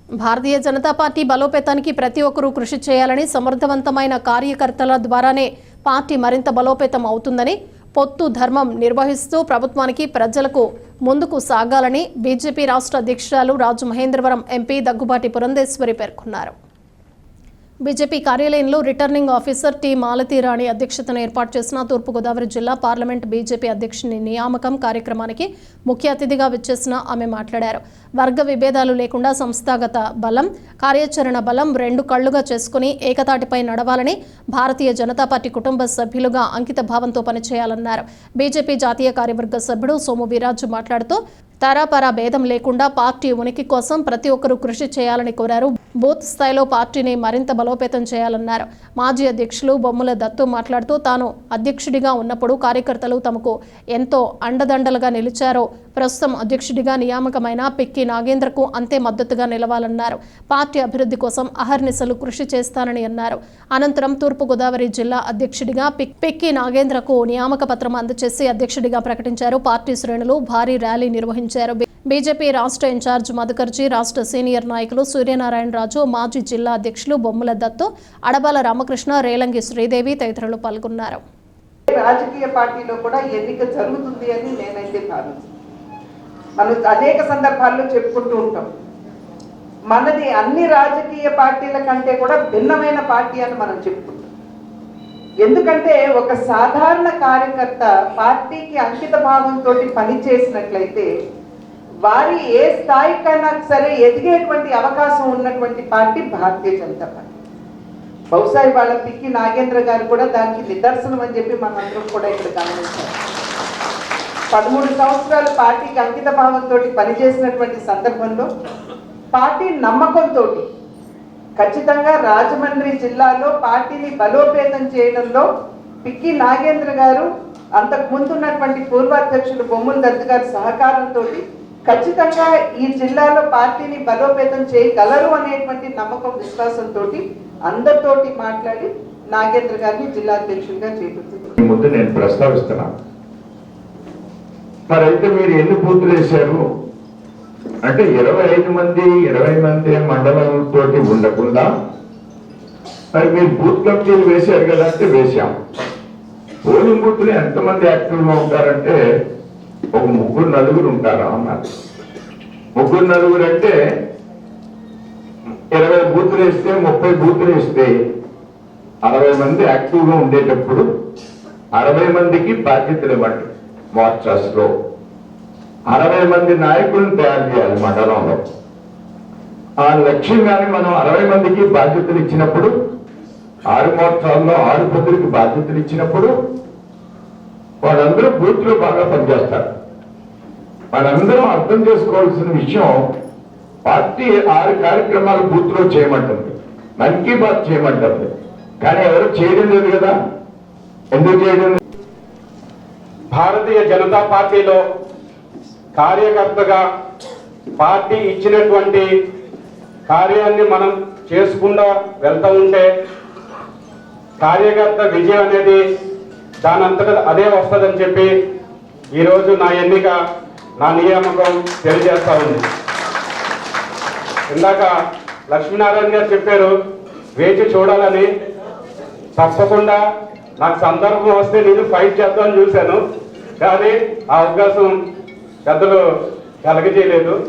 Bharatiya Janata party బలోపేతానికి ప్రతి ఒక్కరూ కృషి చేయాలని, సమర్థవంతమైన కార్యకర్తల ద్వారానే పార్టీ మరింత బలోపేతం అవుతుందని, పొత్తు ధర్మం నిర్వహిస్తూ ప్రభుత్వానికి ప్రజలకు ముందుకు సాగాలని బీజేపీ రాష్ట్ర అధ్యక్షురాలు రాజమహేంద్రవరం ఎంపీ దగ్గుబాటి పురంధేశ్వరి పేర్కొన్నారు. బీజేపీ కార్యాలయంలో రిటర్నింగ్ ఆఫీసర్ టి మాలతీరాణి అధ్యక్షతన ఏర్పాటు చేసిన తూర్పుగోదావరి జిల్లా పార్లమెంట్ బీజేపీ అధ్యక్షుని నియామకం కార్యక్రమానికి ముఖ్య అతిథిగా విచ్చేసిన ఆమె మాట్లాడారు. వర్గ విభేదాలు లేకుండా సంస్థాగత బలం, కార్యాచరణ బలం రెండు కళ్లుగా చేసుకుని ఏకతాటిపై నడవాలని, భారతీయ జనతా పార్టీ కుటుంబ సభ్యులుగా అంకిత భావంతో పనిచేయాలన్నారు. బీజేపీ జాతీయ కార్యవర్గ సభ్యుడు సోము వీరాజు మాట్లాడుతూ తరాపరా భేదం లేకుండా పార్టీ ఉనికి కోసం ప్రతి ఒక్కరూ కృషి చేయాలని కోరారు. బూత్ స్థాయిలో పార్టీని మరింత బలోపేతం చేయాలన్నారు. మాజీ అధ్యక్షులు బొమ్మల దత్తు మాట్లాడుతూ తాను అధ్యక్షుడిగా ఉన్నప్పుడు కార్యకర్తలు తమకు ఎంతో అండదండలుగా నిలిచారో ప్రస్తుతం అధ్యక్షుడిగా నియామకమైన పిక్కి నాగేంద్రకు అంతే మద్దతుగా నిలవాలన్నారు. పార్టీ అభివృద్ధి కోసం అహర్నిశలు కృషి చేస్తానని అన్నారు. అనంతరం తూర్పుగోదావరి జిల్లా అధ్యక్షుడిగా పిక్కి నాగేంద్రకు నియామక పత్రం అందజేసి అధ్యక్షుడిగా ప్రకటించారు. పార్టీ శ్రేణులు భారీ ర్యాలీ నిర్వహించారు. బీజేపీ రాష్ట్ర ఇన్ఛార్జ్ మధుకర్జీ, రాష్ట్ర సీనియర్ నాయకులు సూర్యనారాయణ రాజు, మాజీ జిల్లా అధ్యక్షులు బొమ్మల దత్తు, అడబాల రామకృష్ణ, రేలంగి శ్రీదేవి తదితరులు పాల్గొన్నారు. రాజకీయ పార్టీలో కూడా ఎన్నిక జరుగుతుంది అని నేనైతే భావించాను. మనం అనేక సందర్భాల్లో చెప్పుకుంటూ ఉంటాం, మనది అన్ని రాజకీయ పార్టీల కంటే కూడా భిన్నమైన పార్టీ అని మనం చెప్పుకుంటాం. ఎందుకంటే ఒక సాధారణ కార్యకర్త పార్టీకి అంకిత భావంతో పనిచేసినట్లయితే వారి ఏ స్థాయికైనా సరే ఎదిగేటువంటి అవకాశం ఉన్నటువంటి పార్టీ భారతీయ జనతా పార్టీ. బహుశా ఇవాళ పిక్కి నాగేంద్ర గారు కూడా దానికి నిదర్శనం అని చెప్పి మనందరం కూడా ఇక్కడ గమనించారు. 13 సంవత్సరాలు పార్టీకి అంకిత భావంతో పనిచేసినటువంటి సందర్భంలో పార్టీ నమ్మకంతో ఖచ్చితంగా రాజమండ్రి జిల్లాలో పార్టీని బలోపేతం చేయడంలో పిక్కి నాగేంద్ర గారు, అంతకు ముందున్నటువంటి పూర్వాధ్యక్షులు బొమ్మల దత్తు గారి సహకారంతో ఖచ్చితంగా ఈ జిల్లాలో పార్టీని బలోపేతం చేయగలరు అనేటువంటి నమ్మకం, విశ్వాసంతో అందరితోటి మాట్లాడి నాగేంద్ర గారిని జిల్లా అధ్యక్షుడిగా చేపడుతుంది. ముందు నేను ప్రస్తావిస్తున్నా, మరైతే మీరు ఎన్ని బూతులు వేశారు అంటే 25 మంది మండలంతో ఉండకుండా మరి మీరు బూత్ కమిటీలు వేశారు కదా అంటే వేశాం. పోలింగ్ బూత్లు ఎంతమంది యాక్టివ్గా ఉంటారంటే ఒక 3-4 ఉంటారా అన్నారు. 3-4 అంటే 20 బూతులు వేస్తే 30 బూతులు వేస్తే 60 మంది యాక్టివ్గా ఉండేటప్పుడు 60 మందికి బాధ్యతలు ఇవ్వండి. మోర్చాస్లో 60 మంది నాయకులను తయారు చేయాలి మండలంలో. ఆ లక్ష్యంగానే మనం 60 మందికి బాధ్యతలు ఇచ్చినప్పుడు 6 మోర్చాల్లో 6 పద్ధతికి బాధ్యతలు ఇచ్చినప్పుడు వాళ్ళందరూ బూత్లో బాగా పనిచేస్తారు. మనందరం అర్థం చేసుకోవాల్సిన విషయం, పార్టీ 6 కార్యక్రమాలు బూత్లో చేయమంటుంది, మన్ కీ బాత్ చేయమంటుంది, కానీ ఎవరు చేయడం లేదు కదా. ఎందుకు చేయడం? భారతీయ జనతా పార్టీలో కార్యకర్తగా పార్టీ ఇచ్చినటువంటి కార్యాన్ని మనం చేసుకుంటూ వెళ్తూ ఉంటే కార్యకర్త విజయం అనేది దానంతటా అదే వస్తుందని చెప్పి ఈరోజు నా ఎన్నిక, నా నియామకం తెలియజేస్తా ఉంది. ఇందాక లక్ష్మీనారాయణ గారు చెప్పారు వేచి చూడాలని. తప్పకుండా నాకు సందర్భం వస్తే నేను ఫైట్ చేద్దామని చూశాను, కానీ ఆ అవకాశం పెద్దలు కలగజేయలేదు.